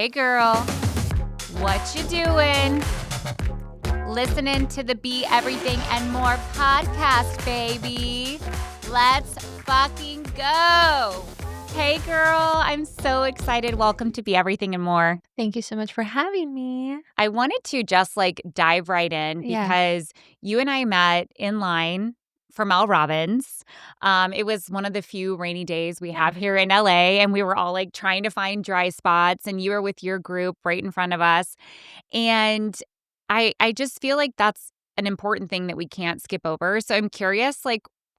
Hey girl, what you doing? Listening to the Be Everything and More podcast, baby. Let's fucking go. Hey girl, I'm so excited. Welcome to Be Everything and More. Thank you so much for having me. I wanted to just dive right in because you and I met in line for Mel Robbins. It was one of the few rainy days we have here in LA, and we were all trying to find dry spots, and you were with your group right in front of us. And I just feel like that's an important thing that we can't skip over. So I'm curious,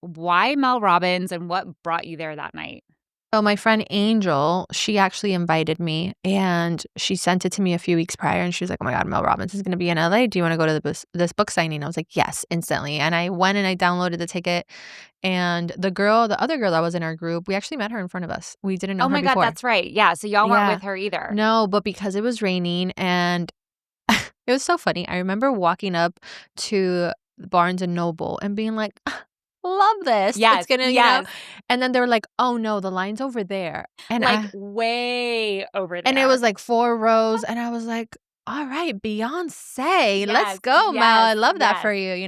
why Mel Robbins and what brought you there that night? So my friend Angel, she actually invited me and she sent it to me a few weeks prior and she was like, oh my God, Mel Robbins is going to be in LA. Do you want to go to this book signing? I was like, yes, instantly. And I went and I downloaded the ticket. And the other girl that was in our group, we actually met her in front of us. We didn't know her before. Oh my God, that's right. Yeah, so y'all weren't with her either. No, but because it was raining and it was so funny. I remember walking up to Barnes and Noble and being like, love this. Yes, it's gonna, yes. And then they were like, oh no, the line's over there. And way over there. And it was 4 rows. And I was like, all right, Beyonce, let's go, Mel. I love that for you,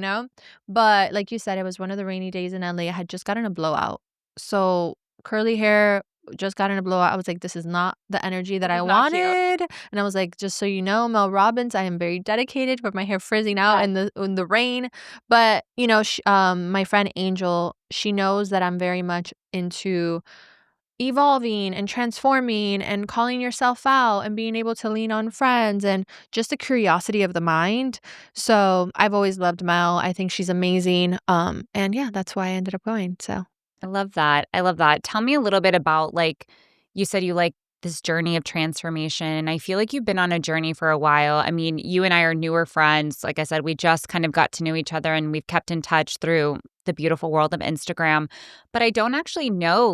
But like you said, it was one of the rainy days in LA. I had just gotten a blowout. So curly hair, just got in a blowout. I was like, this is not the energy that I wanted. Cute. And I was like, just so you know, Mel Robbins, I am very dedicated with my hair frizzing out in the rain. But, my friend Angel, she knows that I'm very much into evolving and transforming and calling yourself out and being able to lean on friends and just the curiosity of the mind. So I've always loved Mel. I think she's amazing. And yeah, that's why I ended up going. So I love that. I love that. Tell me a little bit about, you said you like this journey of transformation. I feel like you've been on a journey for a while. I mean, you and I are newer friends. Like I said, we just kind of got to know each other and we've kept in touch through the beautiful world of Instagram. But I don't actually know,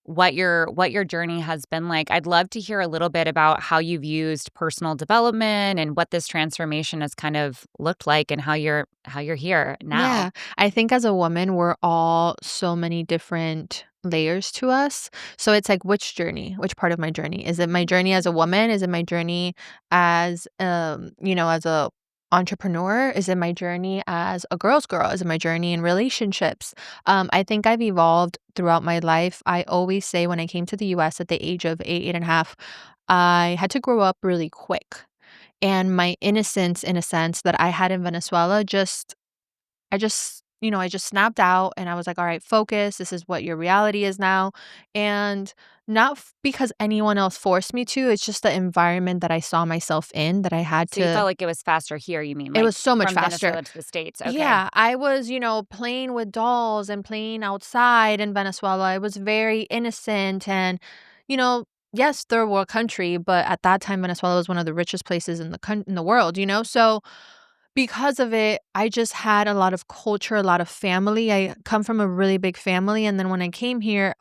what your journey has been like. I'd love to hear a little bit about how you've used personal development and what this transformation has kind of looked like and how you're here now. Yeah, I think as a woman, we're all so many different layers to us. So it's like, which part of my journey? Is it my journey as a woman? Is it my journey as as a entrepreneur? Is it my journey as a girl's girl? Is it my journey in relationships? I think I've evolved throughout my life. I always say when I came to the US at the age of 8.5, I had to grow up really quick. And my innocence, in a sense, that I had in Venezuela, I just snapped out and I was like, all right, focus. This is what your reality is now. And not because anyone else forced me to. It's just the environment that I saw myself in that I had So you felt like it was faster here, you mean? It was so much from faster. Venezuela to the States. Okay. Yeah, I was, playing with dolls and playing outside in Venezuela. It was very innocent and, yes, third world country, but at that time Venezuela was one of the richest places in the world, So because of it, I just had a lot of culture, a lot of family. I come from a really big family. And then when I came here,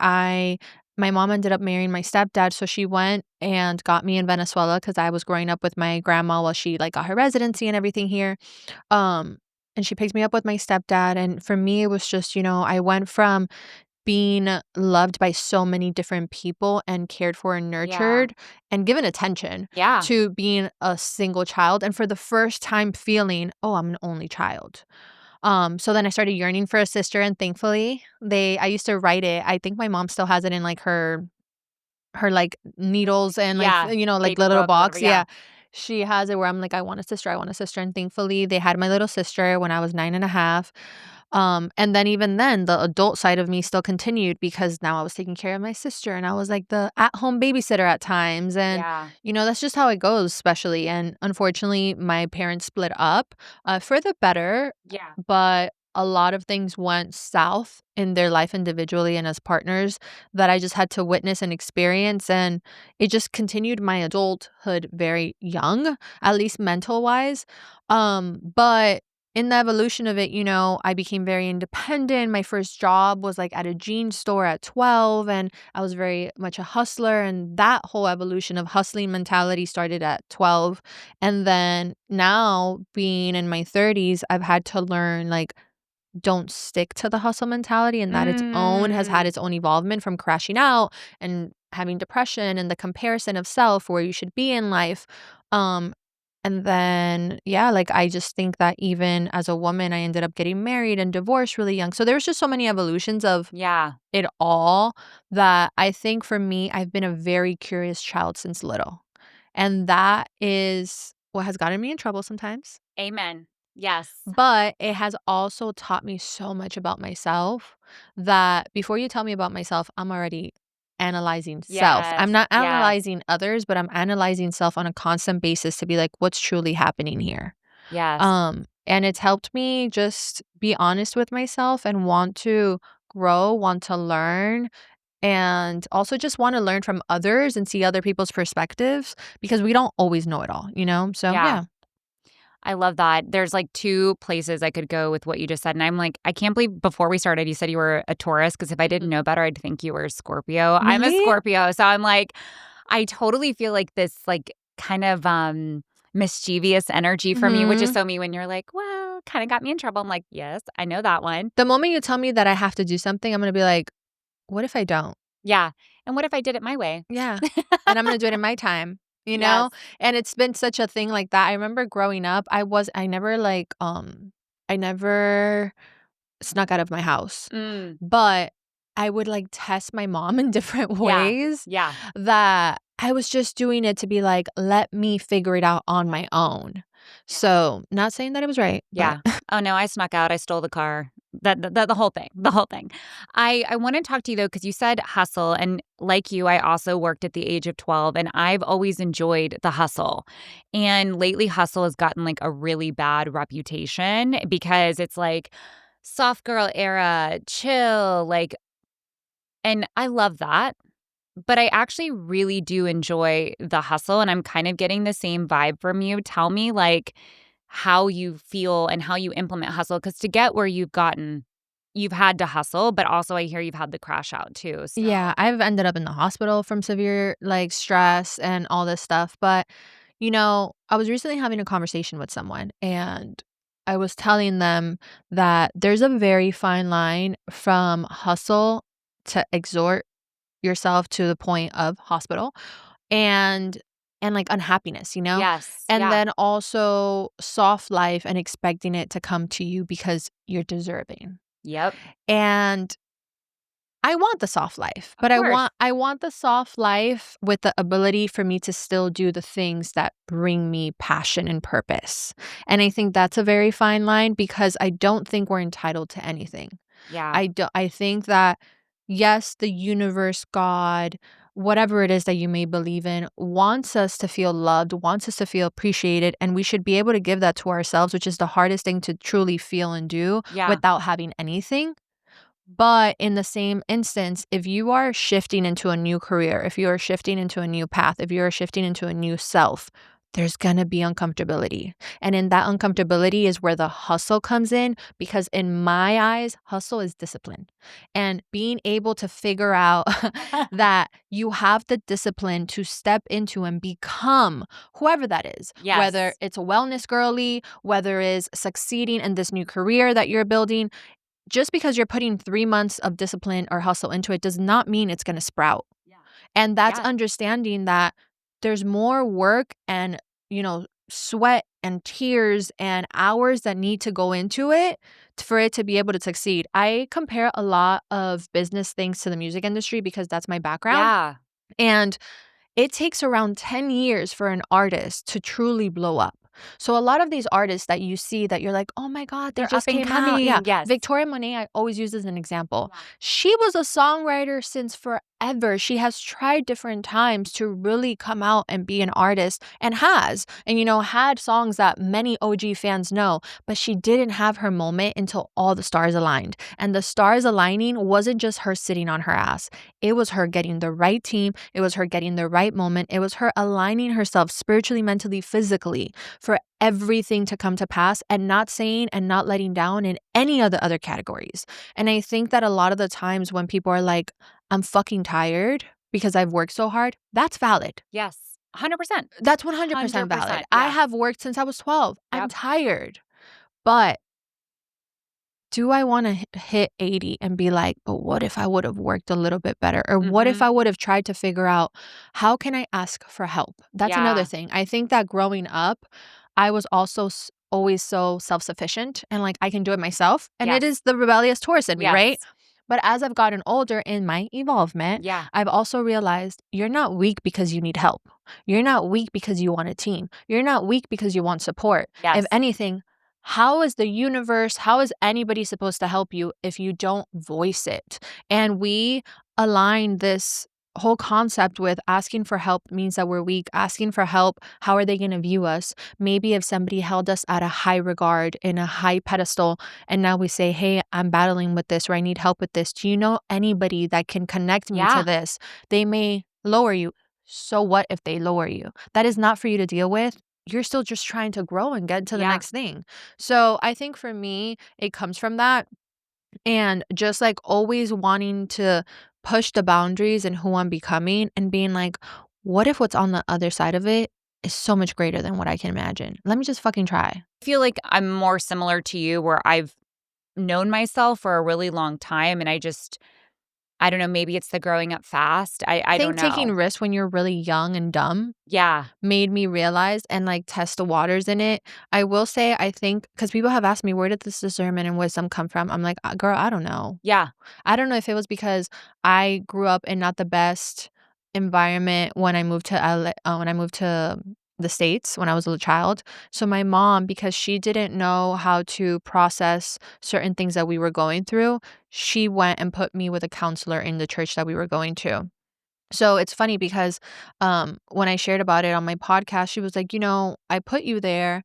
my mom ended up marrying my stepdad. So she went and got me in Venezuela because I was growing up with my grandma while she got her residency and everything here. And she picked me up with my stepdad. And for me, it was just, I went from being loved by so many different people and cared for and nurtured and given attention to being a single child. And for the first time feeling, oh, I'm an only child. So then I started yearning for a sister, and thankfully I used to write it. I think my mom still has it in her needles and little box. Whatever, She has it where I'm like, I want a sister. And thankfully they had my little sister when I was 9.5. And then even then, the adult side of me still continued because now I was taking care of my sister and I was like the at-home babysitter at times. And, that's just how it goes, especially. And unfortunately, my parents split up for the better. Yeah. But a lot of things went south in their life individually and as partners that I just had to witness and experience. And it just continued my adulthood very young, at least mental wise. But in the evolution of it, I became very independent. My first job was at a jeans store at 12, and I was very much a hustler. And that whole evolution of hustling mentality started at 12. And then now, being in my 30s, I've had to learn don't stick to the hustle mentality, and that its own has had its own evolvement from crashing out and having depression and the comparison of self, where you should be in life. Um, and then, yeah, like I just think that even as a woman, I ended up getting married and divorced really young. So there's just so many evolutions of Yeah. it all that I think for me, I've been a very curious child since little. And that is what has gotten me in trouble sometimes. Amen. Yes. But it has also taught me so much about myself that before you tell me about myself, I'm already analyzing self. Yes. I'm not Yes. analyzing others, but I'm analyzing self on a constant basis to be like, what's truly happening here? Yes. And it's helped me just be honest with myself and want to grow, want to learn, and also just want to learn from others and see other people's perspectives because we don't always know it all, you know? So, Yeah. yeah. I love that. There's like two places I could go with what you just said. And I'm like, I can't believe before we started, you said you were a Taurus. Cause if I didn't know better, I'd think you were a Scorpio. I'm a Really? Scorpio. So I'm like, I totally feel like this, like, kind of mischievous energy from you, which is Mhm. so me when you're like, well, kind of got me in trouble. I'm like, yes, I know that one. The moment you tell me that I have to do something, I'm gonna be like, "What if I don't?" Yeah. And what if I did it my way? Yeah. And I'm gonna do it in my time, you Yes. know? And it's been such a thing like that. I remember growing up, I never like, I never snuck out of my house, Mm. but I would, like, test my mom in different Yeah. ways Yeah. that I was just doing it to be like, "Let me figure it out on my own." Yeah. So, not saying that it was right, but Yeah. Oh, no, I snuck out, I stole the car. The whole thing, the whole thing. I wanna talk to you, though, because you said hustle, and like you, I also worked at the age of 12, and I've always enjoyed the hustle. And lately, hustle has gotten, like, a really bad reputation because it's like, soft girl era, chill, like, and I love that. But I actually really do enjoy the hustle, and I'm kind of getting the same vibe from you. Tell me, like, how you feel and how you implement hustle, because to get where you've gotten, you've had to hustle, but also I hear you've had the crash out too, yeah, so I've ended up in the hospital from severe, like, stress and all this stuff, but, I was recently having a conversation with someone, and I was telling them that there's a very fine line from hustle to exhort yourself to the point of hospital and like, unhappiness, you know? yes, And yeah, then also soft life and expecting it to come to you because you're deserving. yep, And I want the soft life, of but course, I want the soft life with the ability for me to still do the things that bring me passion and purpose. And I think that's a very fine line because I don't think we're entitled to anything. yeah, I think that yes, the universe, God, whatever it is that you may believe in, wants us to feel loved, wants us to feel appreciated, and we should be able to give that to ourselves, which is the hardest thing to truly feel and do yeah, without having anything. But in the same instance, if you are shifting into a new career, if you are shifting into a new path, if you are shifting into a new self, there's gonna be uncomfortability. And in that uncomfortability is where the hustle comes in, because in my eyes, hustle is discipline. And being able to figure out that you have the discipline to step into and become whoever that is, whether yes, it's a wellness girly, whether it's succeeding in this new career that you're building, just because you're putting 3 months of discipline or hustle into it does not mean it's gonna sprout. yeah, And that's yeah, understanding that there's more work and, sweat and tears and hours that need to go into it for it to be able to succeed. I compare a lot of business things to the music industry because that's my background. yeah, And it takes around 10 years for an artist to truly blow up. So a lot of these artists that you see that you're like, "Oh my god, they they're up just and came out." Yeah, coming, yes, Victoria Monet I always use as an example. yeah, She was a songwriter since forever. She has tried different times to really come out and be an artist and has. And had songs that many OG fans know, but she didn't have her moment until all the stars aligned. And the stars aligning wasn't just her sitting on her ass. It was her getting the right team, it was her getting the right moment, it was her aligning herself spiritually, mentally, physically for everything to come to pass and not saying and not letting down in any of the other categories. And I think that a lot of the times when people are like, I'm fucking tired because I've worked so hard, that's valid. yes, 100%, That's 100% valid. 100%, I yeah, have worked since I was 12. I'm yep, tired. But do I want to hit 80 and be like, but what if I would have worked a little bit better? Or what if Mhm. I would have tried to figure out how can I ask for help? That's another Yeah. thing. I think that growing up, I was also always so self-sufficient and like I can do it myself. And it Yes. is the rebellious Taurus in me, right? Yes. But as I've gotten older in my evolvement, Yeah. I've also realized you're not weak because you need help. You're not weak because you want a team. You're not weak because you want support. If Yes. anything, how is the universe, how is anybody supposed to help you if you don't voice it? And we align this whole concept with asking for help means that we're weak. Asking for help, how are they going to view us? Maybe if somebody held us at a high regard, in a high pedestal, and now we say, hey, I'm battling with this or I need help with this. Do you know anybody that can connect me to Yeah. this? They may lower you. So what if they lower you? That is not for you to deal with. You're still just trying to grow and get to the Yeah. next thing. So I think for me, it comes from that. And just like always wanting to push the boundaries and who I'm becoming and being like, what if what's on the other side of it is so much greater than what I can imagine? Let me just fucking try. I feel like I'm more similar to you where I've known myself for a really long time and I don't know, maybe it's the growing up fast. I I don't think taking know. risks when you're really young and dumb Yeah. made me realize and like test the waters in it. I will say, I think, because people have asked me, where did this discernment and wisdom come from? I'm like, girl, I don't know. Yeah. I don't know if it was because I grew up in not the best environment when I moved to when I moved to the States when I was a little child. So my mom, because she didn't know how to process certain things that we were going through, she went and put me with a counselor in the church that we were going to. So it's funny because when I shared about it on my podcast, she was like, I put you there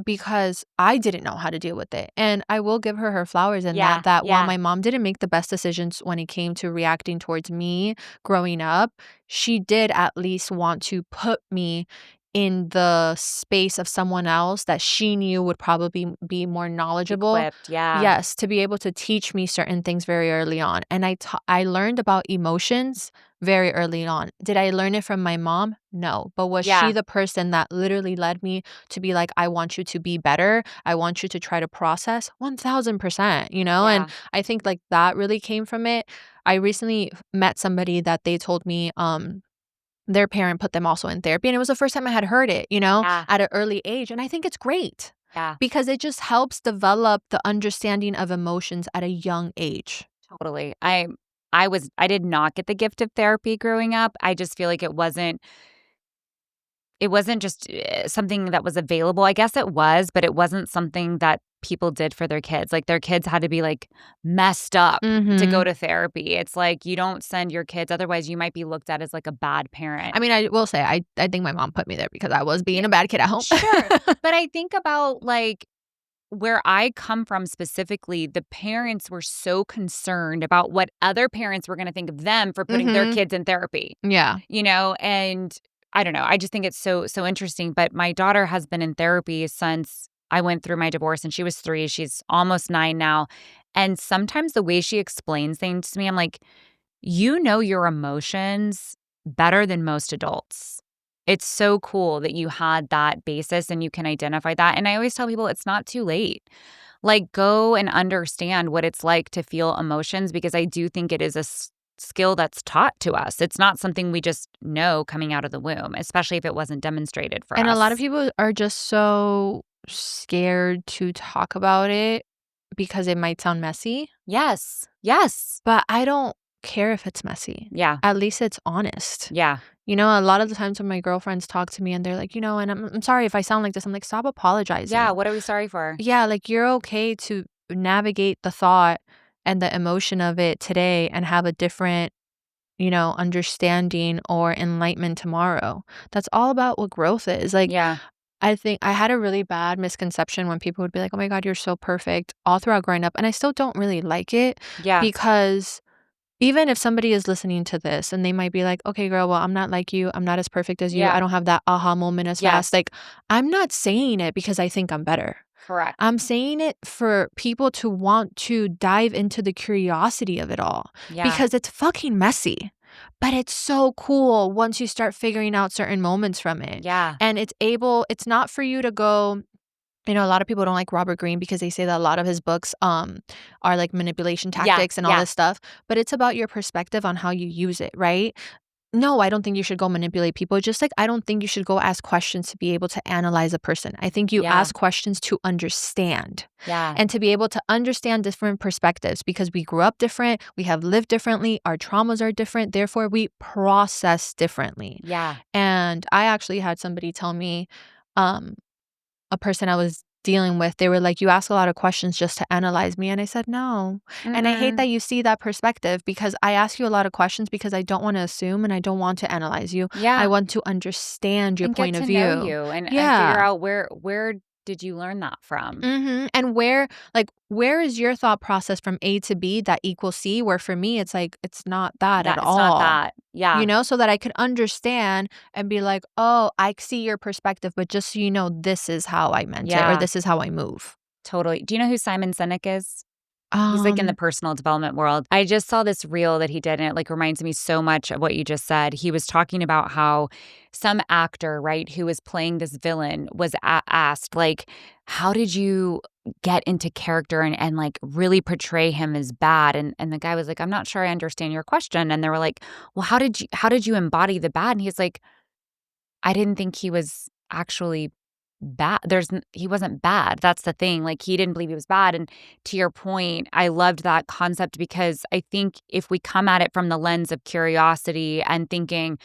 because I didn't know how to deal with it. And I will give her flowers in Yeah. that while Yeah. my mom didn't make the best decisions when it came to reacting towards me growing up, she did at least want to put me in the space of someone else that she knew would probably be more knowledgeable. Equipped. Yeah. Yes, to be able to teach me certain things very early on. And I learned about emotions very early on. Did I learn it from my mom? No. But was she Yeah. the person that literally led me to be like, I want you to be better. I want you to try to process 1000%, And Yeah. I think like that really came from it. I recently met somebody that they told me, their parent put them also in therapy. And it was the first time I had heard it, Yeah. at an early age. And I think it's great Yeah. because it just helps develop the understanding of emotions at a young age. Totally. I did not get the gift of therapy growing up. I just feel like it wasn't just something that was available. I guess it was, but it wasn't something that people did for their kids. Like their kids had to be like messed up to go Mhm. to therapy. It's like you don't send your kids, otherwise you might be looked at as like a bad parent. I mean, I will say, I think my mom put me there because I was being Yeah, a bad kid at home. sure. But I think about like where I come from specifically, the parents were so concerned about what other parents were going to think of them for putting their Mhm. kids in therapy, Yeah. and I don't know. I just think it's so interesting. But my daughter has been in therapy since I went through my divorce and she was 3. She's almost 9 now. And sometimes the way she explains things to me, I'm like, you know your emotions better than most adults. It's so cool that you had that basis and you can identify that. And I always tell people it's not too late. Like, go and understand what it's like to feel emotions because I do think it is a skill that's taught to us. It's not something we just know coming out of the womb, especially if it wasn't demonstrated for And a lot of us. people are just so scared to talk about it because it might sound messy, Yes. Yes. but I don't care if it's messy. Yeah. At least it's honest. Yeah. A lot of the times when my girlfriends talk to me and they're like, and I'm sorry if I sound like this, I'm like, stop Yeah. apologizing. What are we sorry for? Yeah, like you're okay to navigate the thought and the emotion of it today and have a different, understanding or enlightenment tomorrow. That's all about what growth is. Like, Yeah. I think I had a really bad misconception when people would be like, oh my God, you're so perfect all throughout growing up. And I still don't really like it Yeah. because even if somebody is listening to this and they might be like, okay, girl, well, I'm not like you. I'm not as perfect as you. I Yeah. don't have that aha moment as fast. Yes. Like, I'm not saying it because I think I'm better. Correct. I'm saying it for people to want to dive into the curiosity of it all Yeah. because it's fucking messy. But it's so cool once you start figuring out certain moments from it. Yeah. And it's not for you to go A lot of people don't like Robert Greene because they say that a lot of his books, are, like, manipulation Yeah, tactics and all yeah, this stuff, but it's about your perspective on how you use it, right? No, I don't think you should go manipulate people, just like I don't think you should go ask questions to be able to analyze a person. I think you yeah, ask questions to understand, yeah, and to be able to understand different perspectives because we grew up different, we have lived differently, our traumas are different, therefore we process differently. yeah. And I actually had somebody tell me, um a person I was dealing with, they were like, "You ask a lot of questions just to analyze me." And I said, "No." And I hate Mm-mm. that you see that perspective because I ask you a lot of questions because I don't want to assume and I don't want to analyze you. I Yeah, want to understand your and get point of to know view. you and figure Yeah. out where did you learn that from? And where is your thought process from A to B that equals C? Where for me, it's like, it's not that at That it's not all. that. Yeah, So that I could understand and be like, "Oh, I see your perspective, but just so you know, this is how I meant it, or yeah, this is how I move." totally. Do you know who Simon Sinek is? He's, like, in the Um, personal development world. I just saw this reel that he did, and it, like, reminds me so much of what you just said. He was talking about how some actor, right, who was playing this villain was asked, like, "How did you get into character and, like, really portray him as bad?" And the guy was like, "I'm not sure I understand your question." And they were like, "Well, how did you embody the bad?" And he's like, "I didn't think he was actually bad. He wasn't bad. That's the thing. Like he didn't believe he was bad." And to your point, I loved that concept because I think if we come at it from the lens of curiosity and thinking,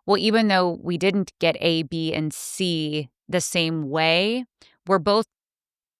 well, even though we didn't get A, B, and C the same way, we're both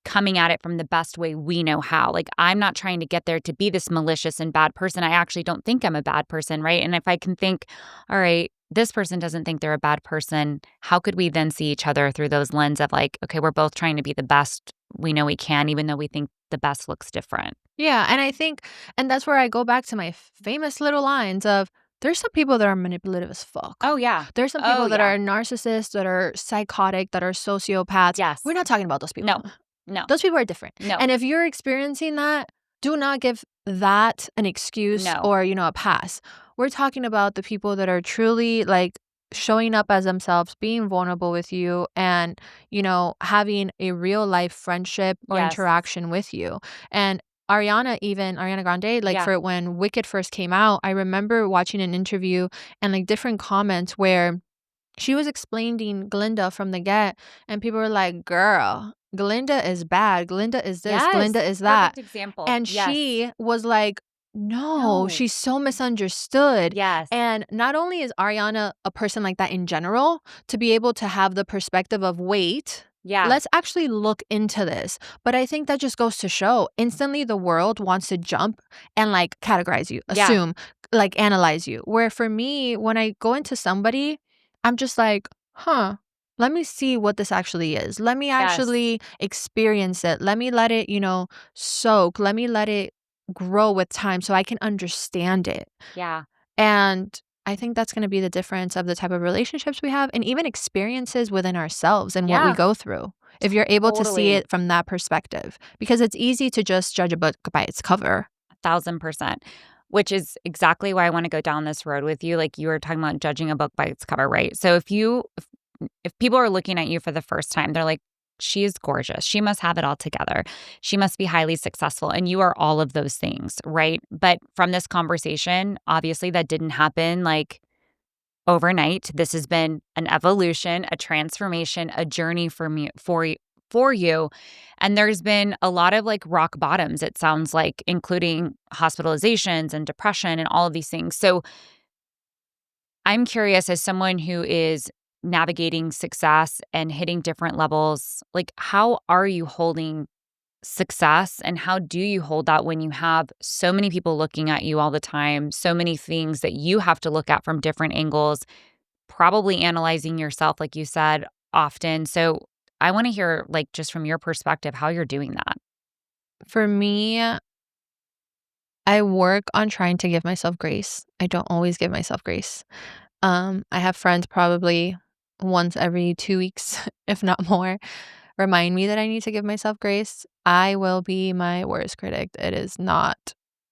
coming at it from the best way we know how. Like, I'm not trying to get there to be this malicious and bad person. I actually don't think I'm a bad person, right? And if I can think, all right, this person doesn't think they're a bad person, how could we then see each other through those lens of like, okay, we're both trying to be the best we know we can, even though we think the best looks different. yeah, and I think and that's where I go back to my famous little lines of, "There's some people that are manipulative as fuck. Oh, yeah. There's some Oh, people that yeah. are narcissists, that are psychotic, that are sociopaths." We're Yes. not talking about those No, people. no, Those people are different. no, And if you're experiencing that, do not give that an excuse no. or, a pass. We're talking about the people that are truly like showing up as themselves, being vulnerable with you, and, having a real life friendship or Yes. interaction with you. And Ariana Grande, like Yeah. for when Wicked first came out, I remember watching an interview and like different comments where she was explaining Glinda from the get, and people were like, "Girl, Glinda is bad. Glinda is this. Yes. Glinda is that." Perfect example. And Yes. she was like, "No, No. she's so misunderstood." Yes. And not only is Ariana a person like that in general, to be able to have the perspective of, wait, Yeah. let's actually look into this. But I think that just goes to show instantly the world wants to jump and like categorize you, Yeah. assume, like analyze you. Where for me, when I go into somebody, I'm just like, huh, let me see what this actually is. Let me Yes. actually experience it. Let me let it, soak. Let me let it grow with time so I can understand it. Yeah. And I think that's going to be the difference of the type of relationships we have and even experiences within ourselves and what we Yeah. go through. If you're able to see Totally. it from that perspective, because it's easy to just judge a book by its cover. 1,000%. Which is exactly why I wanna go down this road with you, like, you were talking about judging a book by its cover, right? So if people are looking at you for the first time, they're like, "She is gorgeous. She must have it all together. She must be highly successful," and you are all of those things, right? But from this conversation, obviously, that didn't happen, like, overnight. This has been an evolution, a transformation, a journey for you. And there's been a lot of like rock bottoms, it sounds like, including hospitalizations and depression and all of these things. So I'm curious, as someone who is navigating success and hitting different levels, like how are you holding success and how do you hold that when you have so many people looking at you all the time, so many things that you have to look at from different angles, probably analyzing yourself, like you said, often. So I want to hear, like, just from your perspective, how you're doing that. For me, I work on trying to give myself grace. I don't always give myself grace. I have friends probably once every 2 weeks, if not more, remind me that I need to give myself grace. I will be my worst critic. It is not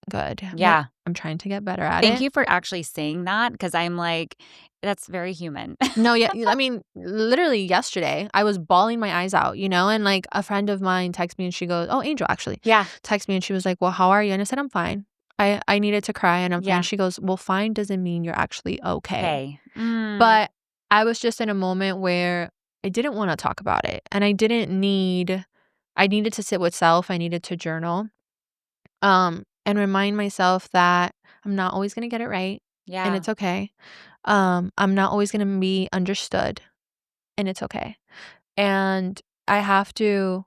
good, but Yeah. I'm trying to get better at Thank it. you for actually saying that because I'm like, That's very human. No, yeah, I mean, literally yesterday, I was bawling my eyes out, and, like, a friend of mine texted me and she goes, oh, Angel, actually, Yeah. texted me and she was like, "Well, how are you?" And I said, "I'm fine. I needed to cry and I'm fine." Yeah. She goes, "Well, fine doesn't mean you're actually okay." Okay. Mm. But I was just in a moment where I didn't wanna talk about it, and I needed to sit with self, I needed to journal, and remind myself that I'm not always gonna get it right, and Yeah. it's okay. I'm not always gonna be understood, and it's okay. And I have to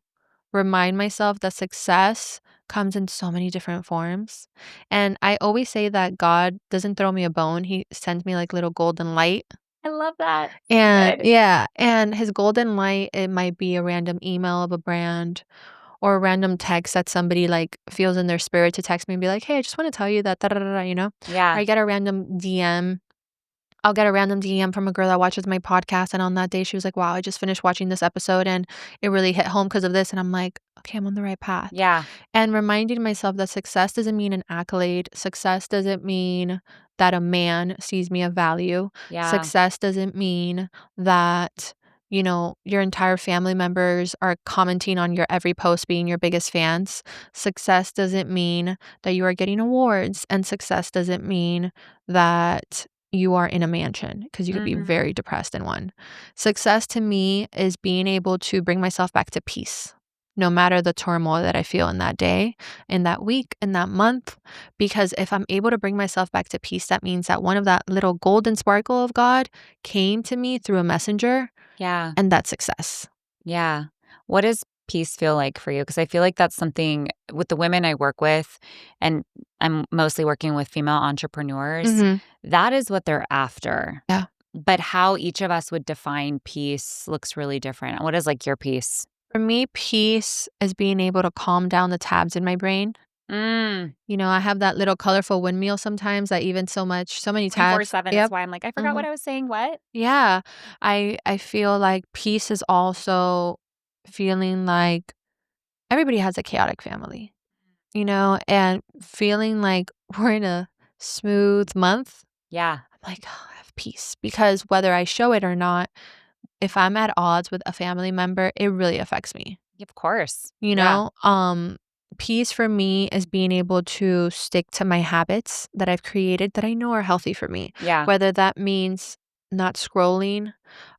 remind myself that success comes in so many different forms. And I always say that God doesn't throw me a bone, He sends me like little golden light. I love that. So And good. yeah, and His golden light, it might be a random email of a brand or a random text that somebody like feels in their spirit to text me and be like, "Hey, I just want to tell you that da da da da," Or Yeah. I get a random DM. I'll get a random DM from a girl that watches my podcast, and on that day, she was like, "Wow, I just finished watching this episode, and it really hit home because of this." And I'm like, "Okay, I'm on the right path." Yeah. And reminding myself that success doesn't mean an accolade. Success doesn't mean that a man sees me of value. Yeah. Success doesn't mean that, your entire family members are commenting on your every post, being your biggest fans. Success doesn't mean that you are getting awards. And success doesn't mean that you are in a mansion because you could be Mm. very depressed in one. Success to me is being able to bring myself back to peace no matter the turmoil that I feel in that day, in that week, in that month. Because if I'm able to bring myself back to peace, that means that one of that little golden sparkle of God came to me through a messenger, Yeah. and that's success. Yeah. What does peace feel like for you? Because I feel like that's something with the women I work with, and I'm mostly working with female entrepreneurs, Mhm. that is what they're after. Yeah. But how each of us would define peace looks really different. What is like your peace? For me, peace is being able to calm down the tabs in my brain. Mm. I have that little colorful windmill sometimes that even so many tabs. 24/7. That's Yep. why I'm like, I forgot what Mhm. I was saying. What? Yeah. I feel like peace is also feeling like everybody has a chaotic family, and feeling like we're in a smooth month. Yeah. I'm like, "Oh, I have peace." Because whether I show it or not, if I'm at odds with a family member, it really affects me. Of course. You Yeah. know? Peace for me is being able to stick to my habits that I've created that I know are healthy for me. Yeah. Whether that means not scrolling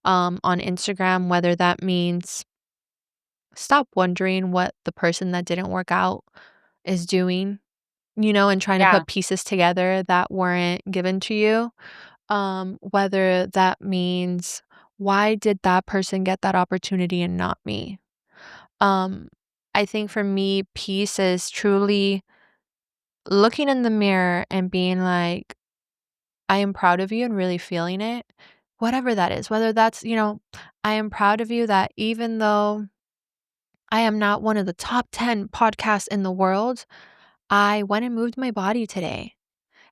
on Instagram, whether that means stop wondering what the person that didn't work out is doing, and trying to Yeah. put pieces together that weren't given to you. Whether that means why did that person get that opportunity and not me? Um, I think for me, peace is truly looking in the mirror and being like, I am proud of you and really feeling it. Whatever that is, whether that's, I am proud of you that even though I am not one of the top 10 podcasts in the world, I went and moved my body today.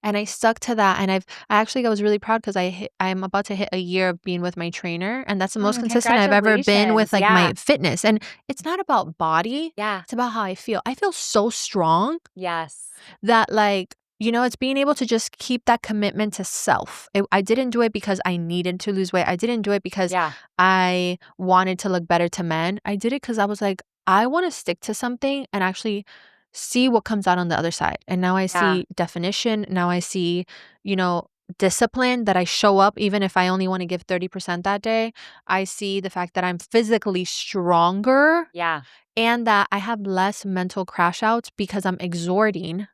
And I stuck to that, and I was really proud because I'm about to hit a year of being with my trainer, and that's the most consistent I've ever been with, Congratulations. like, my Yeah. fitness, and it's not about body, Yeah. it's about how I feel. I feel so strong Yes. that, like, it's being able to just keep that commitment to self. I didn't do it because I needed to lose weight. I didn't do it because Yeah. I wanted to look better to men. I did it because I was like, I want to stick to something and actually see what comes out on the other side. And now I Yeah. see definition. Now I see, you know, discipline that I show up even if I only want to give 30% that day. I see the fact that I'm physically stronger Yeah. and that I have less mental crash outs because I'm exhorting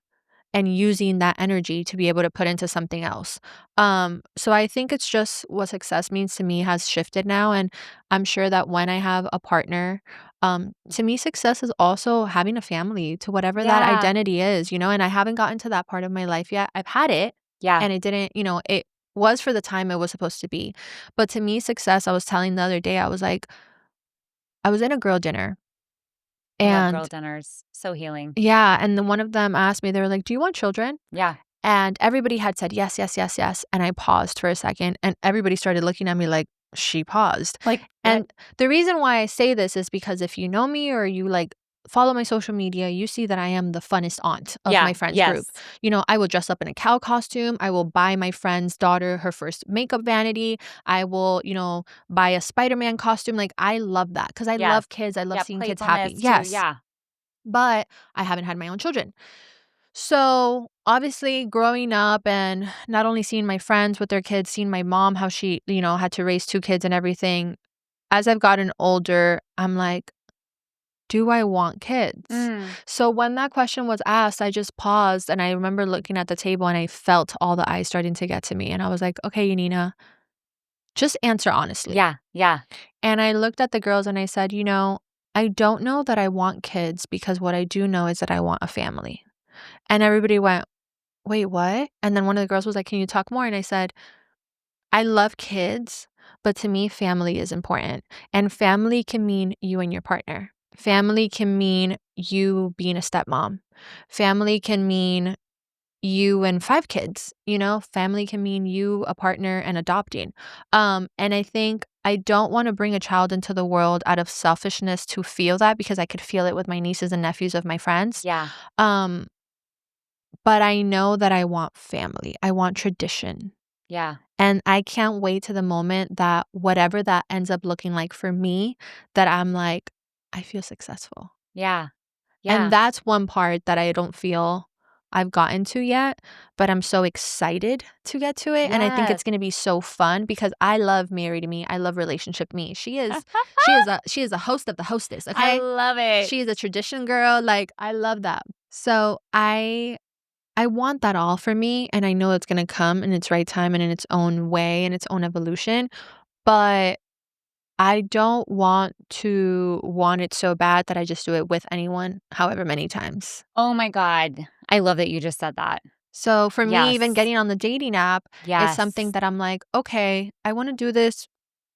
and using that energy to be able to put into something else. So I think it's just what success means to me has shifted now. And I'm sure that when I have a partner, to me, success is also having a family to whatever that Yeah. identity is, and I haven't gotten to that part of my life yet. I've had it Yeah. and it didn't, it was for the time it was supposed to be. But to me, success, I was telling the other day, I was like, I was in a girl dinner I love girl and dinners. So healing. yeah, and then one of them asked me, they were like, "Do you want children?" Yeah. And everybody had said, "Yes, yes, yes, yes." And I paused for a second and everybody started looking at me like, she paused. Like, what? And the reason why I say this is because if you know me or you like follow my social media, you see that I am the funnest aunt of Yeah. my friends group. Yes. I will dress up in a cow costume. I will buy my friend's daughter her first makeup vanity. I will, buy a Spider-Man costume. Like, I love that because I Yes. love kids. I love Yeah, seeing kids happy. playfulness too. Yes. Yeah. But I haven't had my own children. So, obviously, growing up and not only seeing my friends with their kids, seeing my mom, how she, had to raise 2 kids and everything, as I've gotten older, I'm like, do I want kids? Mm. So when that question was asked, I just paused and I remember looking at the table and I felt all the eyes starting to get to me. And I was like, okay, Yanina, just answer honestly. Yeah. Yeah. And I looked at the girls and I said, I don't know that I want kids because what I do know is that I want a family. And everybody went, wait, what? And then one of the girls was like, can you talk more? And I said, I love kids, but to me, family is important. And family can mean you and your partner. Family can mean you being a stepmom. Family can mean you and 5 kids, Family can mean you, a partner, and adopting. And I think I don't want to bring a child into the world out of selfishness to feel that because I could feel it with my nieces and nephews of my friends. Yeah. Um, but I know that I want family. I want tradition. Yeah. And I can't wait to the moment that whatever that ends up looking like for me, that I'm like, I feel successful. Yeah. And Yeah. that's one part that I don't feel I've gotten to yet, but I'm so excited to get to it. And I think Yes. it's gonna be so fun because I love Married Me. I love Relationship Me. She is a host of the hostess, I okay? love it. She is a tradition girl. Like, I love that. So I want that all for me, and I know it's gonna come in its right time and in its own way and its own evolution, but I don't want it so bad that I just do it with anyone however many times. Oh my God. I love that you just said that. So for me, even Yes. getting on the dating app is something Yes. that I'm like, "Okay, I wanna do this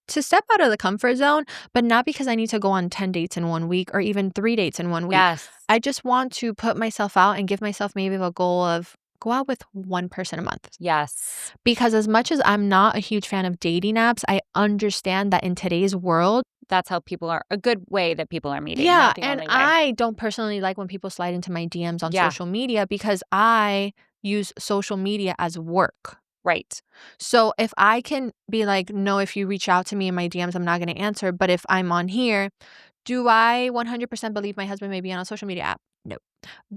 to step out of the comfort zone, but not because I need to go on 10 dates in 1 week or even 3 dates in 1 week. Yes. I just want to put myself out and give myself maybe a goal of go out with one person a month. Yes. Because as much as I'm not a huge fan of dating apps, I understand that in today's world. That's how people are a good way that people are meeting, Yeah, not the and only way. I don't personally like when people slide into my DMs on Yeah. social media because I use social media as work. Right. So if I can be like, no, if you reach out to me in my DMs, I'm not going to answer. But if I'm on here, do I 100% believe my husband may be on a social media app? No.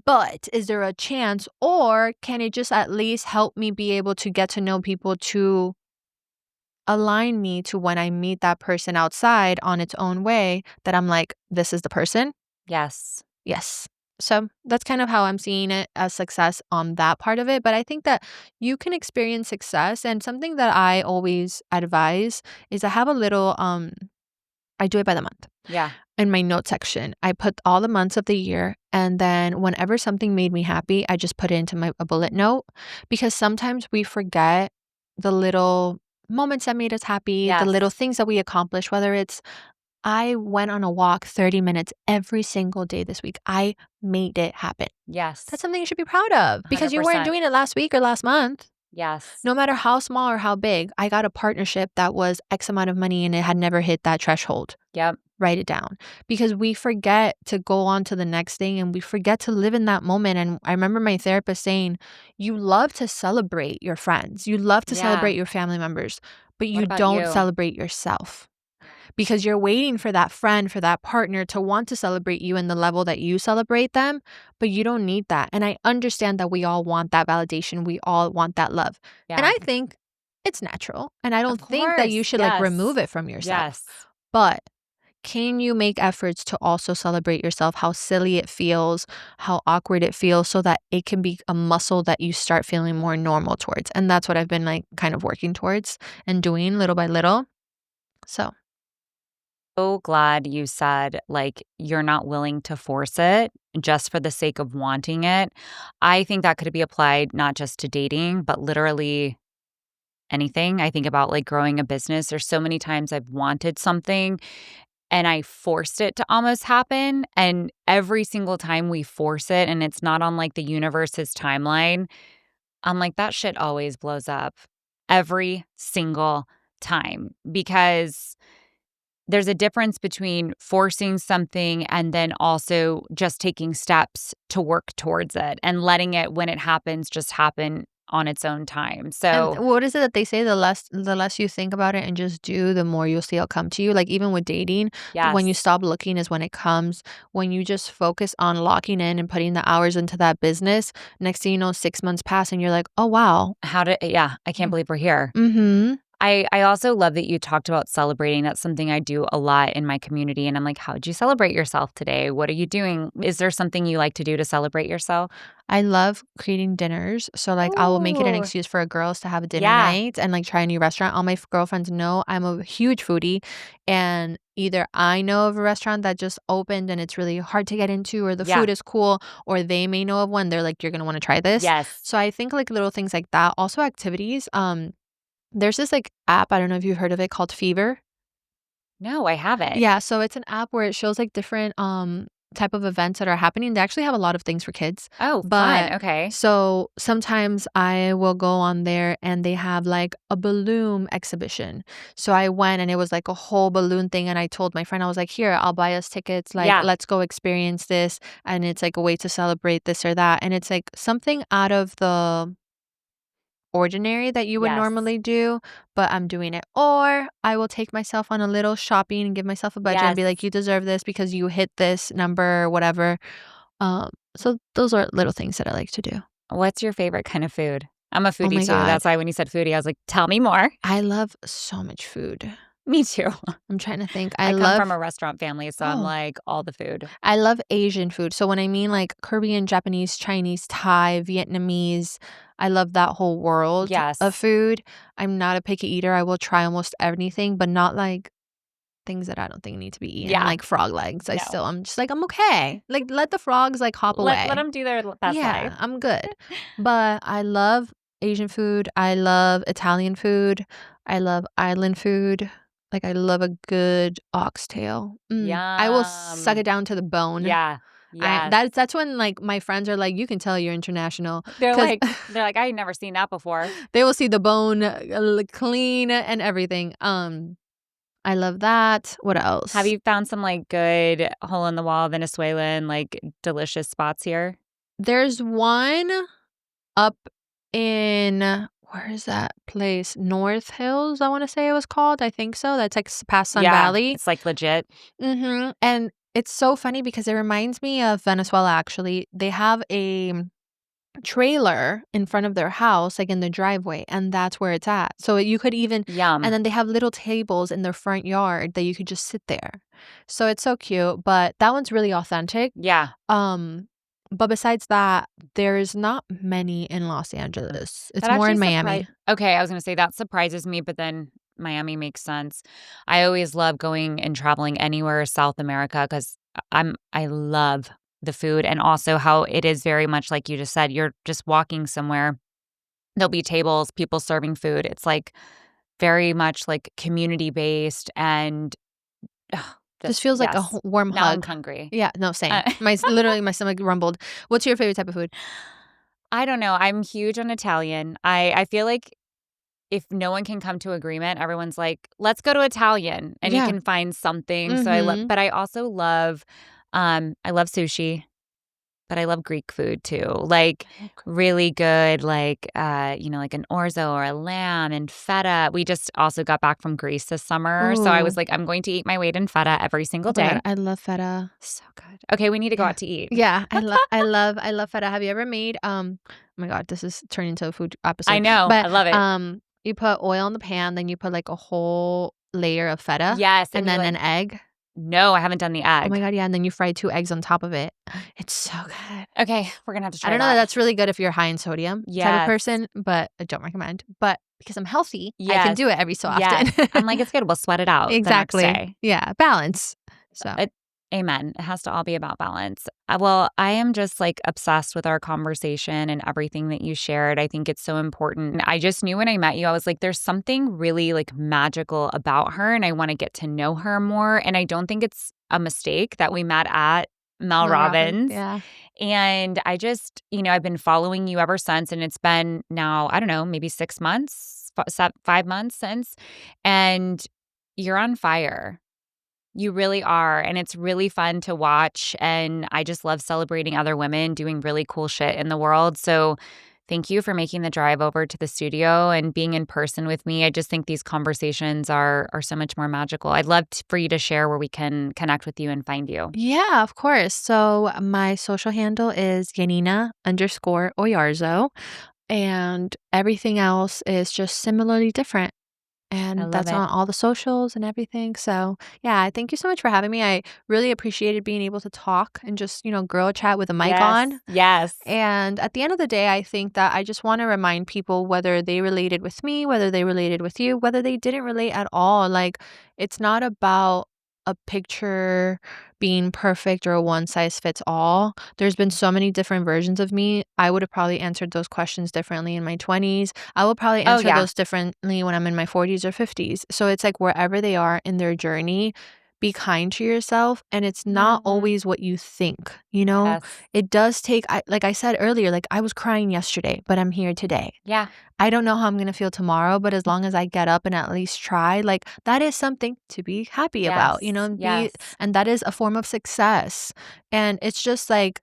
But is there a chance, or can it just at least help me be able to get to know people to align me to when I meet that person outside on its own way that I'm like, this is the person? Yes. Yes. So that's kind of how I'm seeing it as success on that part of it. But I think that you can experience success. And something that I always advise is I have a little, I do it by the month. Yeah. In my note section, I put all the months of the year. And then whenever something made me happy, I just put it into a bullet note because sometimes we forget the little moments that made us happy, the Yes. little things that we accomplish, whether it's I went on a walk 30 minutes every single day this week. I made it happen. That's Yes. something you should be proud of because you weren't 100%. doing it last week or last month. Yes. No matter how small or how big, I got a partnership that was X amount of money and it had never hit that threshold. Yep. Write it down because we forget to go on to the next thing and we forget to live in that moment. And I remember my therapist saying, you love to celebrate your friends, you love to Yeah. celebrate your family members, but What you about don't you? celebrate yourself because you're waiting for that friend, for that partner to want to celebrate you in the level that you celebrate them, but you don't need that. And I understand that we all want that validation. We all want that love. And Yeah. I think it's natural. And I Of don't think that you course. should like Yes. remove it from yourself. Yes. But can you make efforts to also celebrate yourself, how silly it feels, how awkward it feels, so that it can be a muscle that you start feeling more normal towards? And that's what I've been like kind of working towards and doing little by little. So, So glad you said, like, you're not willing to force it just for the sake of wanting it. I think that could be applied not just to dating, but literally anything. I think about like growing a business. There's so many times I've wanted something and I forced it to almost happen. And every single time we force it and it's not on like the universe's timeline, I'm like, that shit always blows up every single time because there's a difference between forcing something and then also just taking steps to work towards it and letting it, when it happens, just happen on its own time. And So, what is it that they say? The less you think about it and just do, the more you'll see it'll come to you. Like even with dating, when you yes. stop looking is when it comes. When you just focus on locking in and putting the hours into that business, next thing you know, 6 months pass and you're like, oh wow. Yeah, I can't believe we're here. Mm-hmm. I also love that you talked about celebrating. That's something I do a lot in my community. And I'm like, how'd you celebrate yourself today? What are you doing? Is there something you like to do to celebrate yourself? I love creating dinners. So, like, I will make it an Ooh, excuse for girls to have a dinner yeah, night and, like, try a new restaurant. All my girlfriends know I'm a huge foodie, and either I know of a restaurant that just opened and it's really hard to get into, or the yeah, food is cool, or they may know of one. They're like, "You're gonna wanna try this." yes. So, I think, like, little things like that. Also activities. There's this, like, app, I don't know if you've heard of it, called Fever. No, I haven't. Yeah, so it's an app where it shows, like, different, type of events that are happening. They actually have a lot of things for kids, Oh, fun. but Okay. so sometimes I will go on there and they have, like, a balloon exhibition. So I went and it was, like, a whole balloon thing, and I told my friend, I was like, "Here, I'll buy us tickets, like, Yeah. let's go experience this," and it's, like, a way to celebrate this or that, and it's, like, something out of the ordinary that you would Yes. normally do, but I'm doing it. Or I will take myself on a little shopping and give myself a budget and Yes. be like, "You deserve this because you hit this number or whatever." So those are little things that I like to do. What's your favorite kind of food? I'm a Oh foodie my too. god. That's why when you said foodie, I was like, tell me more. I love so much food. Me too. I'm trying to think. I come from a restaurant family, so I'm Oh, like all the food. I love Asian food. So when I mean like Korean, Japanese, Chinese, Thai, Vietnamese, I love that whole world of Yes. food. I'm not a picky eater. I will try almost anything, but not like things that I don't think need to be eaten, Yeah. like frog legs. No. I'm just like, I'm okay. Like, let the frogs, like, hop Let away. them do their best life. Yeah, I'm good. But I love Asian food. I love Italian food. I love island food. Like, I love a good oxtail. I will suck Yum. it down to the bone. Yeah. I Yes. that's when, like, my friends are like, "You can tell you're international," They're 'cause like they're like, "I never seen that before." they will see the bone, clean and everything. I love that. What Have else? you found some, like, good hole in the wall Venezuelan, like, delicious spots here? There's one up in where is that place? North Hills, I wanna say it was called, I think so, that's, like, past Sun Yeah, Valley. it's, like, legit. Mhm, and it's so funny because it reminds me of Venezuela, actually. They have a trailer in front of their house, like, in the driveway, and that's where it's at. So you could even and Yum. then they have little tables in their front yard that you could just sit there. So it's so cute, but that one's really authentic. Yeah. Um, but besides that, there's not many in Los Angeles. It's That more actually in Miami. okay, I was gonna say that surprises me, but then Miami makes sense. I always love going and traveling anywhere South America 'cause I love the food and also how it is very much like you just said, you're just walking somewhere, there'll be tables, people serving food. It's, like, very much, like, community-based and ugh, Just just feels like a yes. warm Now I'm hug. hungry. Yeah, no, same. Uh Literally, my stomach rumbled. What's your favorite type of food? I don't know, I'm huge on Italian. I feel like if no one can come to agreement, everyone's like, "Let's go to Italian," and you Yeah. can find something, so Mhm. but I also love, I love sushi, but I love Greek food too, like, really good, like, like an orzo or a lamb and feta. We just also got back from Greece this summer, so I was Ooh. like, "I'm going to eat my weight in feta every single Oh my god, day." I love feta. So good. Okay, we need to go Yeah. out to eat. Yeah, I love feta. Have you ever made, oh my god, this is turning into a food I episode, know, I but, love it. you put oil in the pan, then you put, like, a whole layer of feta, Yes, and and you then like an egg. no, I haven't done the Oh my egg. god, yeah, and then you fry 2 eggs on top of it. It's so good. Okay, we're gonna have to I try don't know that that. that's really good if you're high in sodium type of Yes. person, but I don't recommend. But because I'm healthy, I can Yes. do it every so often. Yes. I'm like, "It's good, we'll sweat it out the next Exactly. day." Yeah, balance. So, It amen. It has to all be about balance. Well, I am just, like, obsessed with our conversation and everything that you shared. I think it's so important. I just knew when I met you, I was like, "There's something really, like, magical about her, and I wanna get to know her more," and I don't think it's a mistake that we met at Mel Mel Robbins, Robbins, yeah. and I just I've been following you ever since, and it's been now, I don't know, maybe 6 months, 5 months since, and you're on fire. You really are, and it's really fun to watch, and I just love celebrating other women doing really cool shit in the world, so thank you for making the drive over to the studio and being in person with me. I just think these conversations are so much more magical. I'd love for you to share where we can connect with you and find you. Yeah, of course. So my social handle is Yanina_Oyarzo, and everything else is just similarly different. I And love that's it. on all the socials and everything. So, yeah, thank you so much for having me. I really appreciated being able to talk and just, girl chat with a mic Yes, on. yes. And at the end of the day, I think that I just want to remind people whether they related with me, whether they related with you, whether they didn't relate at all. Like, it's not about a picture being perfect or a one size fits all. There's been so many different versions of me. I would have probably answered those questions differently in my 20s. I will probably Oh, answer yeah. those differently when I'm in my 40s or 50s. So it's like wherever they are in their journey, be kind to yourself. And it's not Mhm. always what you think, you know? Yes. It does take like I said earlier, like, I was crying yesterday, but I'm here today. Yeah. I don't know how I'm gonna feel tomorrow, but as long as I get up and at least try, like, that is something to be happy about, Yes, yes. and that is a form of success. And it's just like,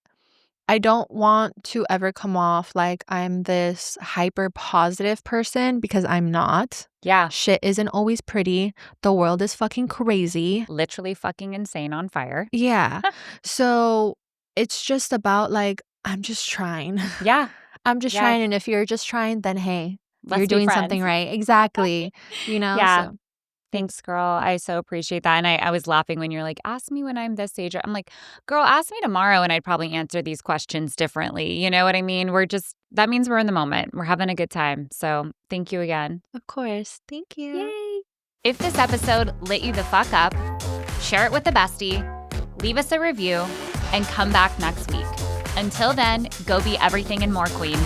I don't want to ever come off like I'm this hyper positive person because I'm not. Yeah. Shit isn't always pretty. The world is fucking crazy. Literally fucking insane on fire. Yeah. So it's just about like, I'm just trying. Yeah. I'm just Yes. trying. And if you're just trying, then hey, you're Let's be doing something friends. right. Exactly. Yeah. So Thanks, girl. I so appreciate that. And I was laughing when you're like, ask me when I'm this age. I'm like, girl, ask me tomorrow and I'd probably answer these questions differently. You know what I mean? That means we're in the moment. We're having a good time. So thank you again. of course. Thank you. Yay. If this episode lit you the fuck up, share it with a bestie, leave us a review, and come back next week. Until then, go be everything and more, queen.